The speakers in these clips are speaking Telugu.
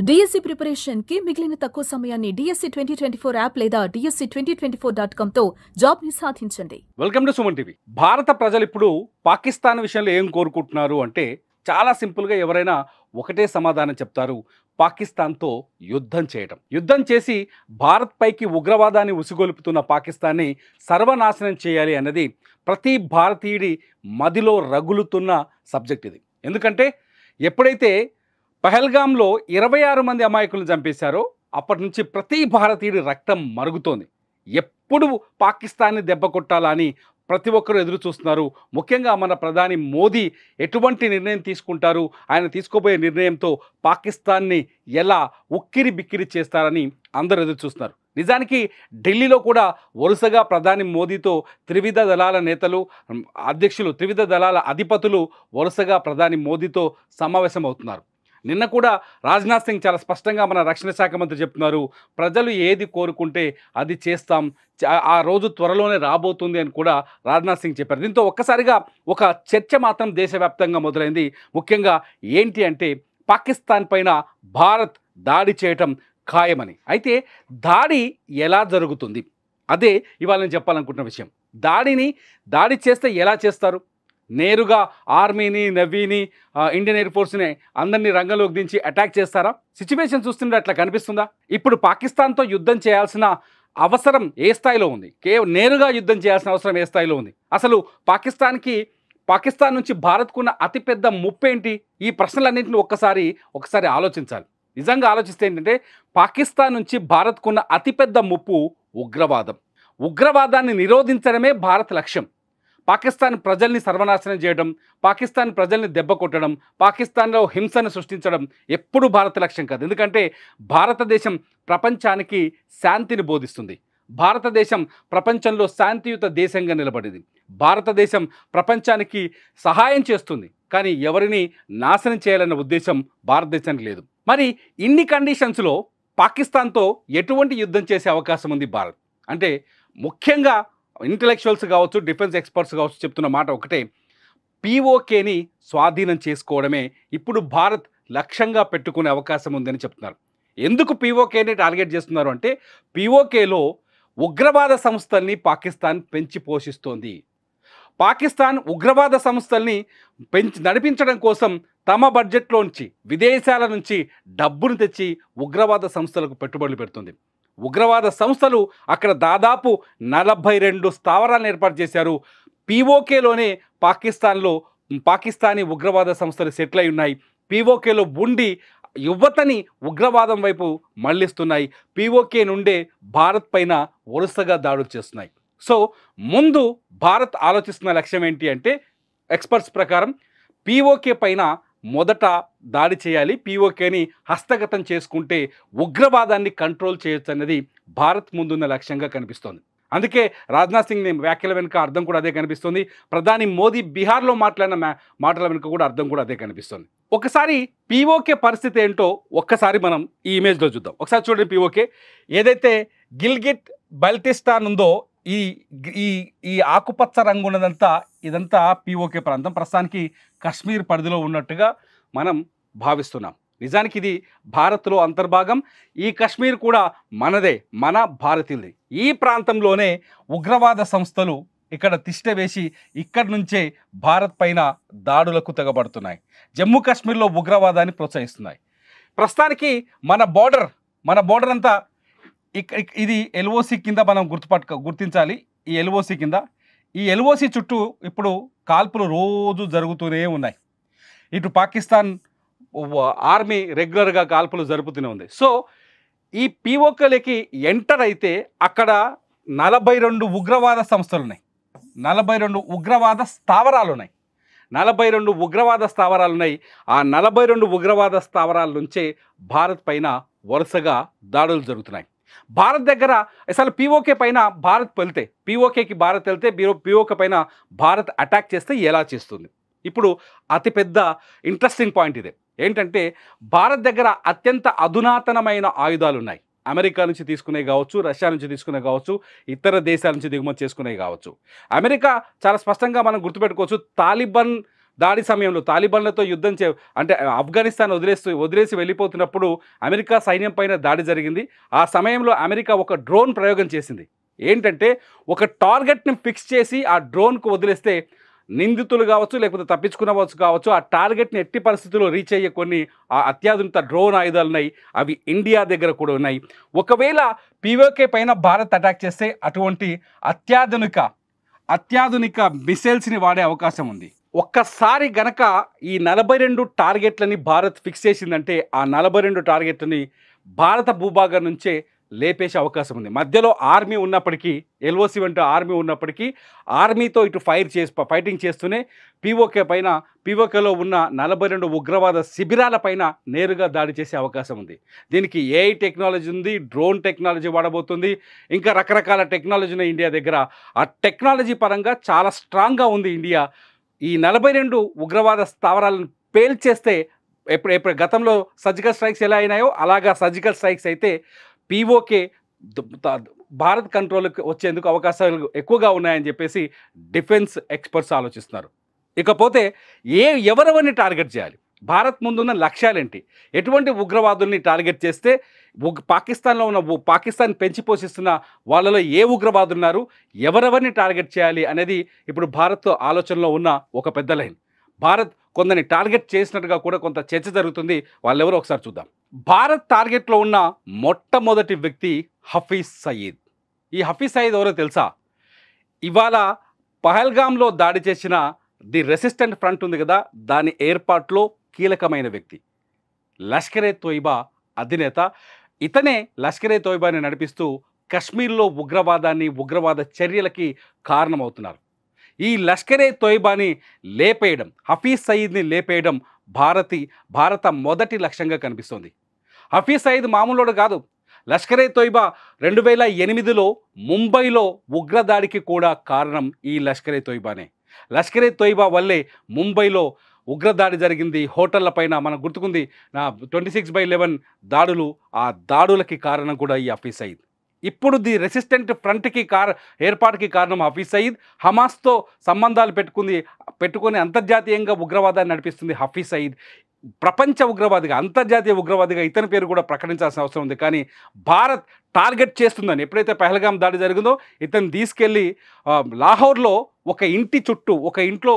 డిఎస్సి ప్రిపరేషన్ కి మిగిలిన తక్కువ సమయాన్ని డిఎస్సి 2024 యాప్ లేదా DSC2024.com తో జాబ్ ని సాధించండి. Welcome to Suman TV. భారత ప్రజలు ఇప్పుడు పాకిస్తాన్ విషయంలో ఏం కోరుకుంటున్నారు అంటే చాలా సింపుల్గా ఎవరైనా ఒకటే సమాధానం చెప్తారు, పాకిస్తాన్తో యుద్ధం చేయటం. యుద్ధం చేసి భారత్ పైకి ఉగ్రవాదాన్ని ఉసిగొలుపుతున్న పాకిస్తాన్ని సర్వనాశనం చేయాలి అన్నది ప్రతి భారతీయుడి మదిలో రగులుతున్న సబ్జెక్ట్ ఇది. ఎందుకంటే ఎప్పుడైతే పహల్గాంలో 26 మంది అమాయకులను చంపేశారో అప్పటి నుంచి ప్రతి భారతీయుడి రక్తం మరుగుతోంది. ఎప్పుడు పాకిస్తాన్ని దెబ్బ కొట్టాలా అని ప్రతి ఒక్కరూ ఎదురు చూస్తున్నారు. ముఖ్యంగా మన ప్రధాని మోదీ ఎటువంటి నిర్ణయం తీసుకుంటారు, ఆయన తీసుకోబోయే నిర్ణయంతో పాకిస్తాన్ని ఎలా ఉక్కిరి బిక్కిరి చేస్తారని అందరూ ఎదురు చూస్తున్నారు. నిజానికి ఢిల్లీలో కూడా వరుసగా ప్రధాని మోదీతో త్రివిధ దళాల నేతలు, అధ్యక్షులు, త్రివిధ దళాల అధిపతులు వరుసగా ప్రధాని మోదీతో సమావేశం అవుతున్నారు. నిన్న కూడా రాజ్నాథ్ సింగ్ చాలా స్పష్టంగా మన రక్షణ శాఖ మంత్రి చెప్తున్నారు, ప్రజలు ఏది కోరుకుంటే అది చేస్తాం, ఆ రోజు త్వరలోనే రాబోతుంది అని కూడా రాజ్నాథ్ సింగ్ చెప్పారు. దీంతో ఒక్కసారిగా ఒక చర్చ మాత్రం దేశవ్యాప్తంగా మొదలైంది. ముఖ్యంగా ఏంటి అంటే పాకిస్తాన్ పైన భారత్ దాడి చేయటం ఖాయమని. అయితే దాడి ఎలా జరుగుతుంది అదే ఇవాళ నేను చెప్పాలనుకుంటున్న విషయం. దాడి చేస్తే ఎలా చేస్తారు? నేరుగా ఆర్మీని, నేవీని, ఇండియన్ ఎయిర్ ఫోర్స్ని అందరినీ రంగంలోకి దించి అటాక్ చేస్తారా? సిచ్యువేషన్ చూస్తుంటే అట్లా కనిపిస్తుందా? ఇప్పుడు పాకిస్తాన్తో యుద్ధం చేయాల్సిన అవసరం ఏ స్థాయిలో ఉంది? నేరుగా యుద్ధం చేయాల్సిన అవసరం ఏ స్థాయిలో ఉంది? అసలు పాకిస్తాన్ నుంచి భారత్కున్న అతిపెద్ద ముప్పు ఏంటి? ఈ ప్రశ్నలన్నింటినీ ఒకసారి ఆలోచించాలి. నిజంగా ఆలోచిస్తే ఏంటంటే పాకిస్తాన్ నుంచి భారత్కున్న అతిపెద్ద ముప్పు ఉగ్రవాదాన్ని నిరోధించడమే భారత్ లక్ష్యం. పాకిస్తాన్ ప్రజల్ని సర్వనాశనం చేయడం, పాకిస్తాన్ ప్రజల్ని దెబ్బ కొట్టడం, పాకిస్తాన్లో హింసను సృష్టించడం ఎప్పుడు భారత లక్ష్యం కాదు. ఎందుకంటే భారతదేశం ప్రపంచానికి శాంతిని బోధిస్తుంది. భారతదేశం ప్రపంచంలో శాంతియుత దేశంగా నిలబడింది. భారతదేశం ప్రపంచానికి సహాయం చేస్తుంది, కానీ ఎవరిని నాశనం చేయాలన్న ఉద్దేశం భారతదేశానికి లేదు. మరి ఇన్ని కండిషన్స్లో పాకిస్తాన్తో ఎటువంటి యుద్ధం చేసే అవకాశం ఉంది భారత్ అంటే? ముఖ్యంగా ఇంటలెక్చువల్స్ కావచ్చు, డిఫెన్స్ ఎక్స్పర్ట్స్ కావచ్చు చెప్తున్న మాట ఒకటే, పీఓకేని స్వాధీనం చేసుకోవడమే ఇప్పుడు భారత్ లక్ష్యంగా పెట్టుకునే అవకాశం ఉందని చెప్తున్నారు. ఎందుకు పీఓకేని టార్గెట్ చేస్తున్నారు అంటే, పీఓకేలో ఉగ్రవాద సంస్థల్ని పాకిస్తాన్ పెంచి పోషిస్తోంది. పాకిస్తాన్ ఉగ్రవాద సంస్థల్ని నడిపించడం కోసం తమ బడ్జెట్లోంచి, విదేశాల నుంచి డబ్బును తెచ్చి ఉగ్రవాద సంస్థలకు పెట్టుబడులు పెడుతుంది. ఉగ్రవాద సంస్థలు అక్కడ దాదాపు 42 స్థావరాలను ఏర్పాటు చేశారు. పీఓకేలోనే పాకిస్తానీ ఉగ్రవాద సంస్థలు సెటిల్ అయి ఉన్నాయి. పీఓకేలో ఉండి యువతని ఉగ్రవాదం వైపు మళ్లిస్తున్నాయి. పీఓకే నుండే భారత్ పైన వరుసగా దాడులు చేస్తున్నాయి. సో ముందు భారత్ ఆలోచిస్తున్న లక్ష్యం ఏంటి అంటే, ఎక్స్పర్ట్స్ ప్రకారం పీఓకే పైన మొదట దాడి చేయాలి. పీఓకేని హస్తగతం చేసుకుంటే ఉగ్రవాదాన్ని కంట్రోల్ చేయొచ్చు అన్నది భారత్ ముందున్న లక్ష్యంగా కనిపిస్తోంది. అందుకే రాజ్నాథ్ సింగ్ వ్యాఖ్యల వెనుక అర్థం కూడా అదే కనిపిస్తుంది. ప్రధాని మోదీ బీహార్లో మాట్లాడిన మాటల వెనుక కూడా అర్థం కూడా అదే కనిపిస్తుంది. ఒకసారి పీఓకే పరిస్థితి ఏంటో ఒక్కసారి మనం ఈ ఇమేజ్లో చూద్దాం. ఒకసారి చూడండి. పీఓకే ఏదైతే గిల్గిట్ బల్టిస్తాన్ ఉందో, ఈ ఆకుపచ్చ రంగు ఉన్నదంతా ఇదంతా పీఓకే ప్రాంతం. ప్రస్తుతానికి కశ్మీర్ పరిధిలో ఉన్నట్టుగా మనం భావిస్తున్నాం. నిజానికి ఇది భారత్లో అంతర్భాగం. ఈ కశ్మీర్ కూడా మనదే, మన భారతీయులది. ఈ ప్రాంతంలోనే ఉగ్రవాద సంస్థలు ఇక్కడ తిష్ట వేసి ఇక్కడి నుంచే భారత్ పైన దాడులకు తెగబడుతున్నాయి. జమ్మూ కాశ్మీర్లో ఉగ్రవాదాన్ని ప్రోత్సహిస్తున్నాయి. ప్రస్తుతానికి మన బోర్డర్ అంతా ఇది ఎల్ఓసి కింద మనం గుర్తించాలి. ఈ ఎల్ఓసి కింద, ఈ ఎల్ఓసి చుట్టూ ఇప్పుడు కాల్పులు రోజు జరుగుతూనే ఉన్నాయి. ఇటు పాకిస్తాన్ ఆర్మీ రెగ్యులర్గా కాల్పులు జరుపుతూనే ఉంది. సో ఈ పీఓకేలకి ఎంటర్ అయితే అక్కడ 42 ఉగ్రవాద సంస్థలు ఉన్నాయి, 42 ఉగ్రవాద స్థావరాలు ఉన్నాయి. ఆ 42 ఉగ్రవాద స్థావరాల నుంచే భారత్ పైన వరుసగా దాడులు జరుగుతున్నాయి. భారత్ దగ్గర అసలు పీఓకే పైన పీఓకేకి భారత్ వెళ్తే పీఓకే పైన భారత్ అటాక్ చేస్తే ఎలా చేస్తుంది? ఇప్పుడు అతిపెద్ద ఇంట్రెస్టింగ్ పాయింట్ ఇదే. ఏంటంటే భారత్ దగ్గర అత్యంత అధునాతనమైన ఆయుధాలు ఉన్నాయి. అమెరికా నుంచి తీసుకునే కావచ్చు, రష్యా నుంచి తీసుకునే కావచ్చు, ఇతర దేశాల నుంచి దిగుమతి చేసుకునే కావచ్చు. అమెరికా చాలా స్పష్టంగా మనం గుర్తుపెట్టుకోవచ్చు, దాడి సమయంలో తాలిబాన్లతో యుద్ధం అంటే ఆఫ్ఘనిస్తాన్ వదిలేసి వెళ్ళిపోతున్నప్పుడు అమెరికా సైన్యం పైన దాడి జరిగింది. ఆ సమయంలో అమెరికా ఒక డ్రోన్ ప్రయోగం చేసింది. ఏంటంటే ఒక టార్గెట్ని ఫిక్స్ చేసి ఆ డ్రోన్కు వదిలేస్తే నిందితులు కావచ్చు, లేకపోతే తప్పించుకునవచ్చు ఆ టార్గెట్ని ఎట్టి పరిస్థితుల్లో రీచ్ అయ్యే కొన్ని అత్యాధునిక డ్రోన్ ఆయుధాలు ఉన్నాయి. అవి ఇండియా దగ్గర కూడా ఉన్నాయి. ఒకవేళ పీఓకే పైన భారత్ అటాక్ చేస్తే అటువంటి అత్యాధునిక మిసైల్స్ని వాడే అవకాశం ఉంది. ఒక్కసారి గనక ఈ 42 టార్గెట్లని భారత్ ఫిక్స్ చేసిందంటే ఆ 42 టార్గెట్లని భారత భూభాగం నుంచే లేపేసే అవకాశం ఉంది. మధ్యలో ఆర్మీ ఉన్నప్పటికీ, ఎల్ఓసి వంటి ఆర్మీ ఉన్నప్పటికీ ఆర్మీతో ఇటు ఫైటింగ్ చేస్తూనే పీఓకేలో ఉన్న 42 ఉగ్రవాద శిబిరాల పైన నేరుగా దాడి చేసే అవకాశం ఉంది. దీనికి ఏఐ టెక్నాలజీ ఉంది, డ్రోన్ టెక్నాలజీ వాడబోతుంది, ఇంకా రకరకాల టెక్నాలజీ ఉన్నాయి ఇండియా దగ్గర. ఆ టెక్నాలజీ పరంగా చాలా స్ట్రాంగ్గా ఉంది ఇండియా. ఈ 42 ఉగ్రవాద స్థావరాలను పేల్చేస్తే ఎప్పుడు గతంలో సర్జికల్ స్ట్రైక్స్ ఎలా అయినాయో అలాగా సర్జికల్ స్ట్రైక్స్ అయితే పీఓకే భారత్ కంట్రోల్కి వచ్చేందుకు అవకాశాలు ఎక్కువగా ఉన్నాయని చెప్పేసి డిఫెన్స్ ఎక్స్పర్ట్స్ ఆలోచిస్తున్నారు. ఇకపోతే ఎవరెవరిని టార్గెట్ చేయాలి, భారత్ ముందున్న లక్ష్యాలేంటి, ఎటువంటి ఉగ్రవాదుల్ని టార్గెట్ చేస్తే పాకిస్తాన్లో ఉన్న పాకిస్తాన్ పెంచి పోషిస్తున్న వాళ్ళలో ఏ ఉగ్రవాదులు ఉన్నారు, ఎవరెవరిని టార్గెట్ చేయాలి అనేది ఇప్పుడు భారత్ ఆలోచనలో ఉన్న ఒక పెద్ద లైన్. భారత్ కొందరిని టార్గెట్ చేసినట్టుగా కూడా కొంత చర్చ జరుగుతుంది. వాళ్ళెవరో ఒకసారి చూద్దాం. భారత్ టార్గెట్లో ఉన్న మొట్టమొదటి వ్యక్తి హఫీజ్ సయీద్. ఈ హఫీజ్ సయీద్ ఎవరో తెలుసా? ఇవాళ పహల్గామ్లో దాడి చేసిన ది రెసిస్టెంట్ ఫ్రంట్ ఉంది కదా, దాని ఏర్పాట్లో కీలకమైన వ్యక్తి. లష్కరే తోయిబా అధినేత. ఇతనే లష్కరే తోయిబాని నడిపిస్తూ కశ్మీర్లో ఉగ్రవాద చర్యలకి కారణమవుతున్నారు. ఈ లష్కరే తోయిబాని లేపేయడం, హఫీజ్ సయీద్ని లేపేయడం భారత మొదటి లక్ష్యంగా కనిపిస్తోంది. హఫీజ్ సయీద్ మామూలుడు కాదు. లష్కరే తోయిబా 2008లో ముంబైలో ఉగ్రదాడికి కూడా కారణం ఈ లష్కరే తోయిబానే. లష్కరే తోయిబా వల్లే ముంబైలో ఉగ్రదాడి జరిగింది. హోటళ్ల పైన మనకు గుర్తుకుంది 26/11 దాడులు. ఆ దాడులకి కారణం కూడా ఈ హఫీజ్ సయీద్. ఇప్పుడు ది రెసిస్టెంట్ ఫ్రంట్కి ఏర్పాటుకి కారణం హఫీజ్ సయీద్. హమాస్తో సంబంధాలు పెట్టుకొని అంతర్జాతీయంగా ఉగ్రవాదాన్ని నడిపిస్తుంది హఫీజ్ సయీద్. ప్రపంచ ఉగ్రవాదిగా, అంతర్జాతీయ ఉగ్రవాదిగా ఇతని పేరు కూడా ప్రకటించాల్సిన అవసరం ఉంది. కానీ భారత్ టార్గెట్ చేస్తుందని, ఎప్పుడైతే పహల్గామ్ దాడి జరిగిందో ఇతను తీసుకెళ్ళి లాహోర్లో ఒక ఇంట్లో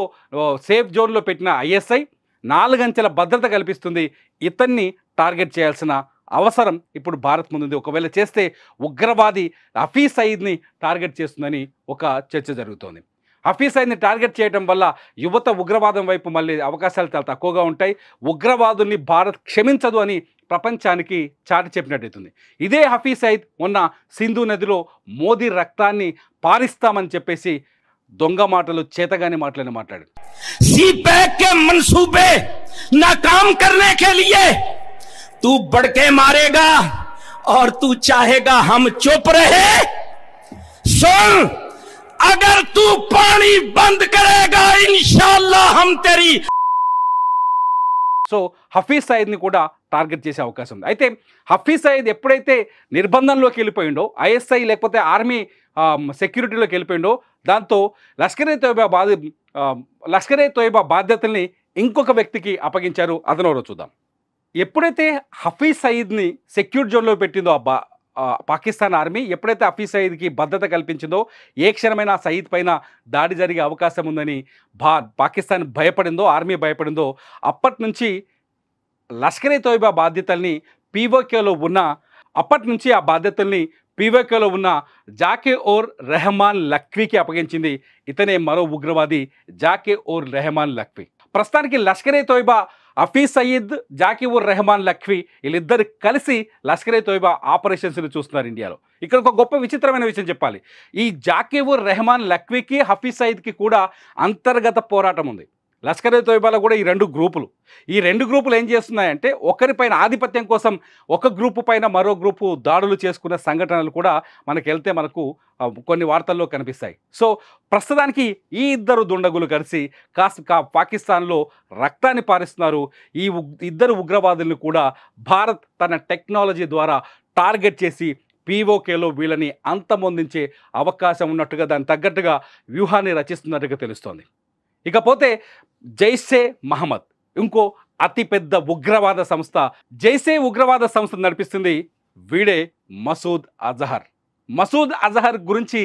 సేఫ్ జోన్లో పెట్టిన ఐఎస్ఐ 4 అంచెల భద్రత కల్పిస్తుంది. ఇతన్ని టార్గెట్ చేయాల్సిన అవసరం ఇప్పుడు భారత్ ముందుంది. ఒకవేళ చేస్తే ఉగ్రవాది హఫీజ్ సయీద్ని టార్గెట్ చేస్తుందని ఒక చర్చ జరుగుతోంది. హఫీజ్ సయీద్ని టార్గెట్ చేయడం వల్ల యువత ఉగ్రవాదం వైపు మళ్ళీ అవకాశాలు చాలా తక్కువగా ఉంటాయి. ఉగ్రవాదుల్ని భారత్ క్షమించదు అని ప్రపంచానికి చాటి చెప్పినట్టయితుంది. ఇదే హఫీజ్ సయీద్ మొన్న సింధు నదిలో మోదీ రక్తాన్ని పారిస్తామని చెప్పేసి దొంగ మాటలు, చేతగాని మాటలని మాట్లాడాడు. सीपैक के मंसूबे नाकाम करने के लिए तू बढ़ के मारेगा और तू चाहेगा हम चुप रहे. सुन, अगर तू पानी बंद करेगा इंशाअल्लाह हम तेरी. సో హఫీజ్ సయీద్ని కూడా టార్గెట్ చేసే అవకాశం ఉంది. అయితే హఫీజ్ సయీద్ ఎప్పుడైతే నిర్బంధంలోకి వెళ్ళిపోయిండో, ఐఎస్ఐ లేకపోతే ఆర్మీ సెక్యూరిటీలోకి వెళ్ళిపోయిండో, దాంతో లష్కరే తోయిబా బాధ్యతల్ని ఇంకొక వ్యక్తికి అప్పగించారు. అతనెవరో చూద్దాం. ఎప్పుడైతే హఫీజ్ సయీద్ని సెక్యూర్ జోన్లో పెట్టిందో పాకిస్తాన్ ఆర్మీ, ఎప్పుడైతే హఫీజ్ సయీద్కి భద్రత కల్పించిందో, ఏ క్షణమైనా సయీద్ పైన దాడి జరిగే అవకాశం ఉందని పాకిస్తాన్ భయపడిందో, ఆర్మీ భయపడిందో, అప్పటి నుంచి లష్కరే తోయిబా బాధ్యతల్ని పీఓకేలో ఉన్న జాకే ఓర్ రెహమాన్ లఖ్వీకి అప్పగించింది. ఇతనే మరో ఉగ్రవాది జాకే ఓర్ రెహమాన్ లఖ్వీ. ప్రస్తుతానికి లష్కరే తోయిబా, హఫీజ్ సయీద్, జాకీ ఉర్ రెహమాన్ లఖ్వీ వీళ్ళిద్దరు కలిసి లష్కరే తోయిబా ఆపరేషన్స్ని చూస్తున్నారు ఇండియాలో. ఇక్కడ ఒక గొప్ప విచిత్రమైన విషయం చెప్పాలి. ఈ జాకీ ఉర్ రెహమాన్ లఖ్వీకి, హఫీజ్ సయీద్కి కూడా అంతర్గత పోరాటం ఉంది. లష్కరే తోయిబాలో కూడా ఈ రెండు గ్రూపులు ఏం చేస్తున్నాయంటే, ఒకరిపైన ఆధిపత్యం కోసం ఒక గ్రూపు పైన మరో గ్రూపు దాడులు చేసుకున్న సంఘటనలు కూడా మనకు కొన్ని వార్తల్లో కనిపిస్తాయి. సో ప్రస్తుతానికి ఈ ఇద్దరు దుండగులు కలిసి పాకిస్తాన్లో రక్తాన్ని పారిస్తున్నారు. ఈ ఇద్దరు ఉగ్రవాదులను కూడా భారత్ తన టెక్నాలజీ ద్వారా టార్గెట్ చేసి పీఓకేలో వీళ్ళని అంతమొందించే అవకాశం ఉన్నట్టుగా, దానికి తగ్గట్టుగా వ్యూహాన్ని రచిస్తున్నట్టుగా తెలుస్తోంది. ఇకపోతే జైషే మహమ్మద్ ఇంకో అతిపెద్ద ఉగ్రవాద సంస్థ. జైషే ఉగ్రవాద సంస్థ నడిపిస్తుంది వీడే మసూద్ అజహర్. మసూద్ అజహర్ గురించి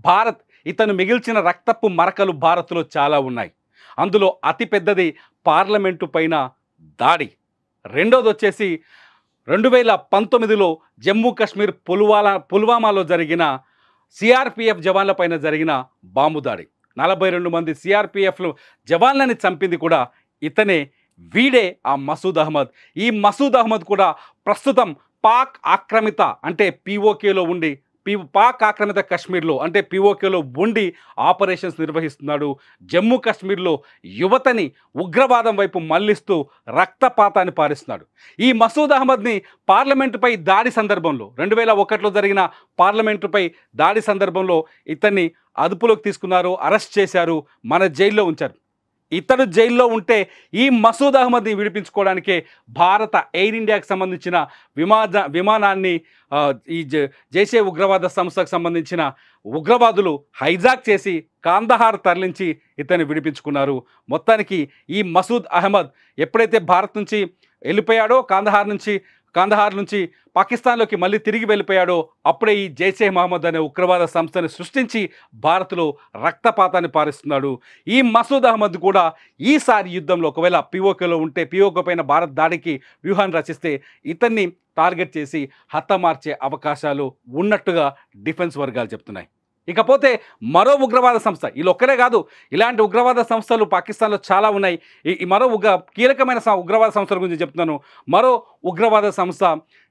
భారత్, ఇతను మిగిల్చిన రక్తపు మరకలు భారత్లో చాలా ఉన్నాయి. అందులో అతిపెద్దది పార్లమెంటు పైన దాడి. రెండోది వచ్చేసి 2019లో జమ్మూ కాశ్మీర్ పుల్వామాలో జరిగిన సిఆర్పిఎఫ్ జవాన్ల పైన జరిగిన బాంబు దాడి. 42 మంది సిఆర్పిఎఫ్లు జవాన్లని చంపింది కూడా ఇతనే, వీడే ఆ మసూద్ అహ్మద్. ఈ మసూద్ అహ్మద్ కూడా ప్రస్తుతం పాక్ ఆక్రమిత అంటే పీఓకేలో ఉండి, పాక్ ఆక్రమిత కాశ్మీర్లో అంటే పీఓకేలో ఉండి ఆపరేషన్స్ నిర్వహిస్తున్నాడు. జమ్మూ కాశ్మీర్లో యువతని ఉగ్రవాదం వైపు మళ్లిస్తూ రక్తపాతాన్ని పారిస్తున్నాడు. ఈ మసూద్ అహ్మద్ని పార్లమెంటుపై దాడి సందర్భంలో 2001లో జరిగిన పార్లమెంటుపై దాడి సందర్భంలో ఇతన్ని అదుపులోకి తీసుకున్నారు, అరెస్ట్ చేశారు, మన జైల్లో ఉంచారు. ఇతడు జైల్లో ఉంటే ఈ మసూద్ అహ్మద్ని విడిపించుకోవడానికే భారత ఎయిర్ ఇండియాకి సంబంధించిన విమానాన్ని ఈ జైషే ఉగ్రవాద సంస్థకు సంబంధించిన ఉగ్రవాదులు హైజాక్ చేసి కాందహార్ తరలించి ఇతన్ని విడిపించుకున్నారు. మొత్తానికి ఈ మసూద్ అహ్మద్ ఎప్పుడైతే భారత్ నుంచి వెళ్ళిపోయాడో, కాందహార్ నుంచి పాకిస్తాన్లోకి మళ్ళీ తిరిగి వెళ్ళిపోయాడో అప్పుడే ఈ జైషే మహమ్మద్ అనే ఉగ్రవాద సంస్థని సృష్టించి భారత్లో రక్తపాతాన్ని పారిస్తున్నాడు. ఈ మసూద్ అహ్మద్ కూడా ఈసారి యుద్ధంలో ఒకవేళ పీఓకేలో ఉంటే, పీఓకే పైన భారత్ దాడికి వ్యూహాన్ని రచిస్తే ఇతన్ని టార్గెట్ చేసి హతమార్చే అవకాశాలు ఉన్నట్టుగా డిఫెన్స్ వర్గాలు చెప్తున్నాయి. ఇకపోతే మరో ఉగ్రవాద సంస్థ, వీళ్ళొక్కరే కాదు, ఇలాంటి ఉగ్రవాద సంస్థలు పాకిస్తాన్లో చాలా ఉన్నాయి. ఈ మరో కీలకమైన ఉగ్రవాద సంస్థల గురించి చెప్తున్నాను. మరో ఉగ్రవాద సంస్థ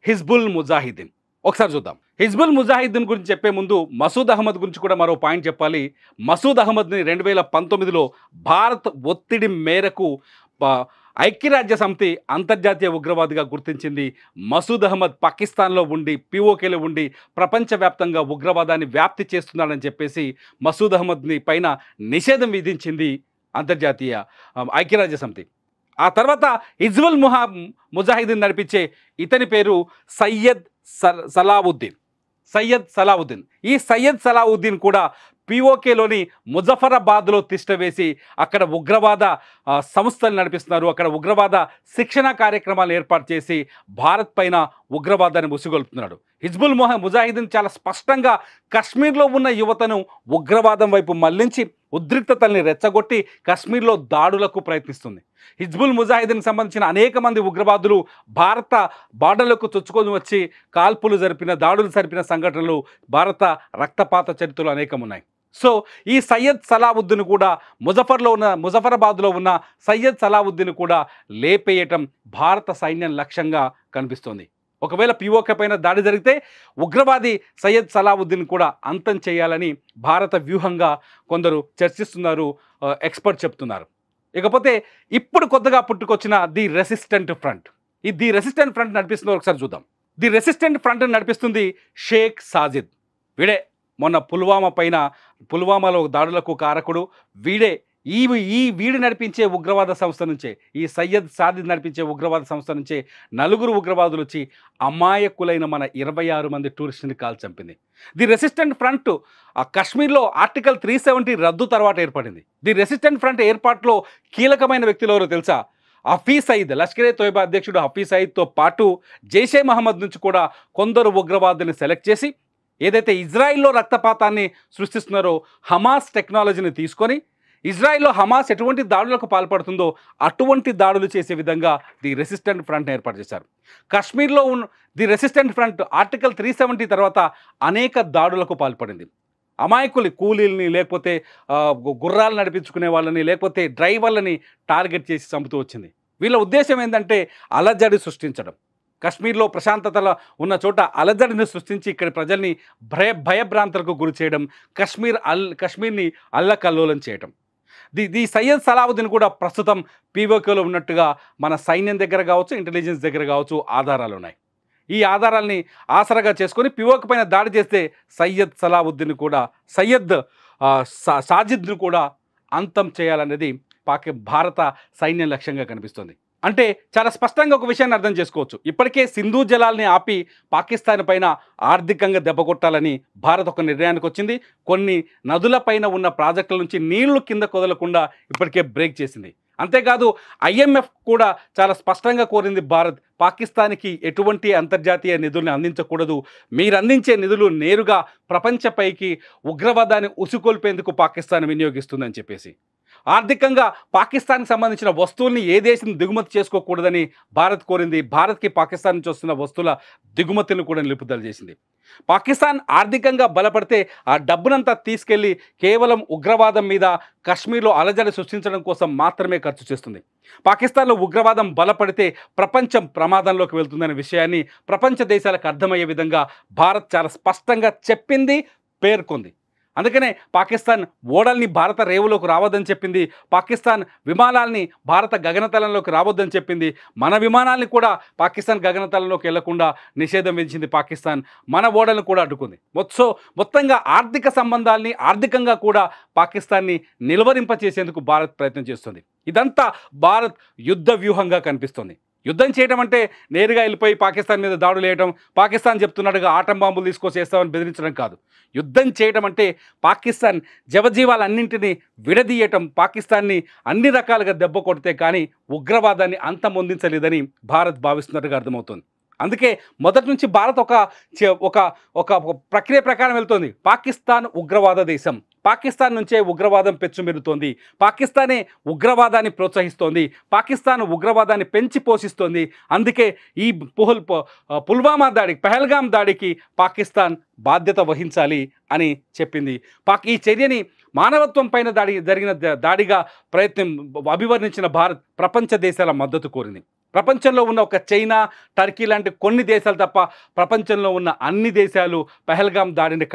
హిజ్బుల్ ముజాహిద్దీన్. ఒకసారి చూద్దాం. హిజ్బుల్ ముజాహిద్దీన్ గురించి చెప్పే ముందు మసూద్ అహ్మద్ గురించి కూడా మరో పాయింట్ చెప్పాలి. మసూద్ అహ్మద్ని 2019లో భారత్ ఒత్తిడి మేరకు ఐక్యరాజ్య సమితి అంతర్జాతీయ ఉగ్రవాదిగా గుర్తించింది. మసూద్ అహ్మద్ పాకిస్తాన్లో ఉండి, పీఓకేలో ఉండి ప్రపంచవ్యాప్తంగా ఉగ్రవాదాన్ని వ్యాప్తి చేస్తున్నాడని చెప్పేసి మసూద్ అహ్మద్ని పైన నిషేధం విధించింది అంతర్జాతీయ ఐక్యరాజ్య సమితి. ఆ తర్వాత హిజ్బుల్ ముజాహిద్దీన్ నడిపించే ఇతని పేరు సయ్యద్ సలావుద్దీన్. ఈ సయ్యద్ సలావుద్దీన్ కూడా పీఓకేలోని ముజఫరాబాద్లో తిష్టవేసి అక్కడ ఉగ్రవాద సంస్థలు నడిపిస్తున్నారు. అక్కడ ఉగ్రవాద శిక్షణ కార్యక్రమాలు ఏర్పాటు చేసి భారత్ పైన ఉగ్రవాదాన్ని ముసుగొల్పుతున్నాడు. హిజ్బుల్ ముజాహిద్దీన్ చాలా స్పష్టంగా కశ్మీర్లో ఉన్న యువతను ఉగ్రవాదం వైపు మళ్లించి ఉద్రిక్తతల్ని రెచ్చగొట్టి కశ్మీర్లో దాడులకు ప్రయత్నిస్తుంది. హిజ్బుల్ ముజాహిద్దీన్కి సంబంధించిన అనేక మంది ఉగ్రవాదులు భారత బార్డర్లకు చొచ్చుకొని వచ్చి దాడులు జరిపిన సంఘటనలు భారత రక్తపాత చరిత్రలో అనేకం ఉన్నాయి. సో ఈ సయ్యద్ సలావుద్దీన్ కూడా ముజఫరాబాద్లో ఉన్న సయ్యద్ సలావుద్దీన్ కూడా లేపేయటం భారత సైన్యం లక్ష్యంగా కనిపిస్తోంది. ఒకవేళ పీఓకే పైన దాడి జరిగితే ఉగ్రవాది సయ్యద్ సలావుద్దీన్ కూడా అంతం చేయాలని భారత వ్యూహంగా కొందరు చర్చిస్తున్నారు, ఎక్స్పర్ట్ చెప్తున్నారు. ఇకపోతే ఇప్పుడు కొత్తగా పుట్టుకొచ్చిన ది రెసిస్టెంట్ ఫ్రంట్. ఈ ది రెసిస్టెంట్ ఫ్రంట్ నడిపిస్తున్నారు, ఒకసారి చూద్దాం. ది రెసిస్టెంట్ ఫ్రంట్ నడిపిస్తుంది షేక్ సాజిద్. వీడే మొన్న పుల్వామాలో దాడులకు కారకుడు. వీడు నడిపించే ఉగ్రవాద సంస్థ నుంచే, ఈ సయ్యద్ సాజిద్ నడిపించే ఉగ్రవాద సంస్థ నుంచే 4 ఉగ్రవాదులు వచ్చి అమాయకులైన మన 26 మంది టూరిస్టుని కాల్ చంపింది. ది రెసిస్టెంట్ ఫ్రంట్ ఆ కశ్మీర్లో ఆర్టికల్ 370 రద్దు తర్వాత ఏర్పడింది. ది రెసిస్టెంట్ ఫ్రంట్ ఏర్పాటులో కీలకమైన వ్యక్తులు ఎవరో తెలుసా? హఫీజ్ సయీద్, లష్కరే తోయిబా అధ్యక్షుడు హఫీజ్ సయీద్తో పాటు జైషే మహమ్మద్ నుంచి కూడా కొందరు ఉగ్రవాదుల్ని సెలెక్ట్ చేసి ఏదైతే ఇజ్రాయిల్లో రక్తపాతాన్ని సృష్టిస్తున్నారో హమాస్ టెక్నాలజీని తీసుకొని ఇజ్రాయిల్లో హమాస్ ఎటువంటి దాడులకు పాల్పడుతుందో అటువంటి దాడులు చేసే విధంగా ది రెసిస్టెంట్ ఫ్రంట్ ఏర్పాటు చేశారు. కశ్మీర్లో ఉన్న ది రెసిస్టెంట్ ఫ్రంట్ ఆర్టికల్ 370 తర్వాత అనేక దాడులకు పాల్పడింది. అమాయకులు కూలీల్ని, లేకపోతే గుర్రాలు నడిపించుకునే వాళ్ళని, లేకపోతే డ్రైవర్లని టార్గెట్ చేసి చంపుతూ వచ్చింది. వీళ్ళ ఉద్దేశం ఏంటంటే అలజడి సృష్టించడం. కశ్మీర్లో ప్రశాంతతలో ఉన్న చోట అలజడిని సృష్టించి ఇక్కడ ప్రజల్ని భయభ్రాంతులకు గురి చేయడం, కశ్మీర్ని అల్లకల్లోలం చేయడం. ది సయ్యద్ సలావుద్దీన్ కూడా ప్రస్తుతం పీఓకేలో ఉన్నట్టుగా మన సైన్యం దగ్గర కావచ్చు, ఇంటెలిజెన్స్ దగ్గర కావచ్చు ఆధారాలు ఉన్నాయి. ఈ ఆధారాల్ని ఆసరాగా చేసుకొని పీఓకే పైన దాడి చేస్తే సయ్యద్ సలావుద్దీన్ కూడా, సాజిద్ను కూడా అంతం చేయాలనేది భారత సైన్యం లక్ష్యంగా కనిపిస్తుంది. అంటే చాలా స్పష్టంగా ఒక విషయాన్ని అర్థం చేసుకోవచ్చు. ఇప్పటికే సింధు జలాల్ని ఆపి పాకిస్తాన్ పైన ఆర్థికంగా దెబ్బ కొట్టాలని భారత్ ఒక నిర్ణయానికి వచ్చింది. కొన్ని నదుల పైన ఉన్న ప్రాజెక్టుల నుంచి నీళ్లు కింద కొదలకుండా ఇప్పటికే బ్రేక్ చేసింది. అంతేకాదు IMF కూడా చాలా స్పష్టంగా కోరింది భారత్ పాకిస్తాన్కి ఎటువంటి అంతర్జాతీయ నిధుల్ని అందించకూడదు, మీరు అందించే నిధులు నేరుగా ప్రపంచపైకి ఉగ్రవాదాన్ని ఉసుకొల్పేందుకు పాకిస్తాన్ వినియోగిస్తుందని చెప్పేసి. ఆర్థికంగా పాకిస్తాన్కి సంబంధించిన వస్తువుల్ని ఏ దేశం దిగుమతి చేసుకోకూడదని భారత్ కోరింది. భారత్కి పాకిస్తాన్ నుంచి వస్తున్న వస్తువుల దిగుమతులను కూడా నిలుపుదల చేసింది. పాకిస్తాన్ ఆర్థికంగా బలపడితే ఆ డబ్బునంతా తీసుకెళ్లి కేవలం ఉగ్రవాదం మీద, కశ్మీర్లో అలజడి సృష్టించడం కోసం మాత్రమే ఖర్చు చేస్తుంది. పాకిస్తాన్లో ఉగ్రవాదం బలపడితే ప్రపంచం ప్రమాదంలోకి వెళ్తుందనే విషయాన్ని ప్రపంచ దేశాలకు అర్థమయ్యే విధంగా భారత్ చాలా స్పష్టంగా చెప్పింది, పేర్కొంది. అందుకనే పాకిస్తాన్ ఓడల్ని భారత రేవులోకి రావద్దని చెప్పింది, పాకిస్తాన్ విమానాల్ని భారత గగనతలంలోకి రావద్దని చెప్పింది, మన విమానాల్ని కూడా పాకిస్తాన్ గగనతలంలోకి వెళ్లకుండా నిషేధం విధించింది పాకిస్తాన్, మన ఓడలను కూడా అడ్డుకుంది. మొత్తంగా ఆర్థిక సంబంధాల్ని, ఆర్థికంగా కూడా పాకిస్తాన్ని నిలువరింపచేసేందుకు భారత్ ప్రయత్నం చేస్తుంది. ఇదంతా భారత్ యుద్ధ వ్యూహంగా కనిపిస్తుంది. యుద్ధం చేయడం అంటే నేరుగా వెళ్ళిపోయి పాకిస్తాన్ మీద దాడులు వేయడం, పాకిస్తాన్ చెప్తున్నట్టుగా ఆటం బాంబులు తీసుకొచ్చేస్తామని బెదిరించడం కాదు. యుద్ధం చేయడం అంటే పాకిస్తాన్ జవజీవాలన్నింటినీ విడదీయటం, పాకిస్తాన్ని అన్ని రకాలుగా దెబ్బ కొడితే కానీ ఉగ్రవాదాన్ని అంతమొందించలేదని భారత్ భావిస్తున్నట్టుగా అర్థమవుతుంది. అందుకే మొదటి నుంచి భారత్ ఒక ప్రక్రియ ప్రకారం వెళ్తోంది. పాకిస్తాన్ ఉగ్రవాద దేశం, పాకిస్తాన్ నుంచే ఉగ్రవాదం పెచ్చుమెరుతోంది, పాకిస్తానే ఉగ్రవాదాన్ని ప్రోత్సహిస్తోంది, పాకిస్తాన్ ఉగ్రవాదాన్ని పెంచి పోషిస్తోంది. అందుకే ఈ పుల్వామా దాడికి, పెహల్గాం దాడికి పాకిస్తాన్ బాధ్యత వహించాలి అని చెప్పింది. ఈ చర్యని మానవత్వం పైన జరిగిన దాడిగా అభివర్ణించిన భారత్ ప్రపంచ దేశాల మద్దతు కోరింది. ప్రపంచంలో ఉన్న ఒక చైనా, టర్కీ లాంటి కొన్ని దేశాలు తప్ప ప్రపంచంలో ఉన్న అన్ని దేశాలు పెహల్గాం దాడిని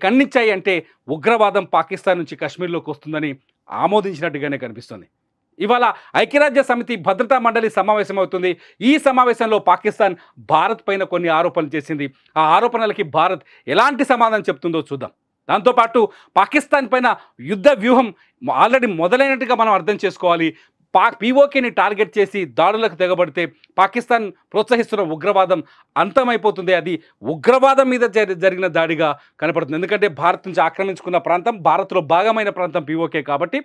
ఖండించాయి అంటే ఉగ్రవాదం పాకిస్తాన్ నుంచి కశ్మీర్లోకి వస్తుందని ఆమోదించినట్టుగానే కనిపిస్తుంది. ఇవాళ ఐక్యరాజ్య సమితి భద్రతా మండలి సమావేశం అవుతుంది. ఈ సమావేశంలో పాకిస్తాన్ భారత్ పైన కొన్ని ఆరోపణలు చేసింది. ఆ ఆరోపణలకి భారత్ ఎలాంటి సమాధానం చెప్తుందో చూద్దాం. దాంతోపాటు పాకిస్తాన్ పైన యుద్ధ వ్యూహం ఆల్రెడీ మొదలైనట్టుగా మనం అర్థం చేసుకోవాలి. POKని టార్గెట్ చేసి దాడులకు తెగబడితే పాకిస్తాన్ ప్రోత్సహిస్తున్న ఉగ్రవాదం అంతమైపోతుంది. అది ఉగ్రవాదం మీద జరిగిన దాడిగా కనపడుతుంది. ఎందుకంటే భారత్ నుంచి ఆక్రమించుకున్న ప్రాంతం, భారత్లో భాగమైన ప్రాంతం POK కాబట్టి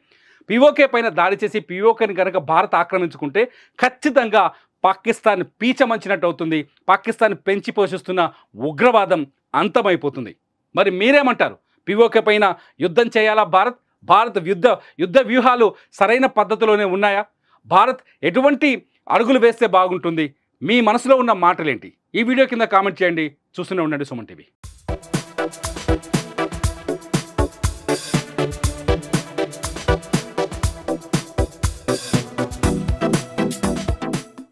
POK పైన దాడి చేసి POKని కనుక భారత్ ఆక్రమించుకుంటే ఖచ్చితంగా పాకిస్తాన్ పీచమంచినట్టు అవుతుంది. పాకిస్తాన్ పెంచి పోషిస్తున్న ఉగ్రవాదం అంతమైపోతుంది. మరి మీరేమంటారు? POK పైన యుద్ధం చేయాలా భారత్ యుద్ధ వ్యూహాలు సరైన పద్ధతిలోనే ఉన్నాయా? భారత్ ఎటువంటి అడుగులు వేస్తే బాగుంటుంది? మీ మనసులో ఉన్న మాటలేంటి? ఈ వీడియో కింద కామెంట్ చేయండి. చూస్తూనే ఉండండి సుమన్ టీవీ.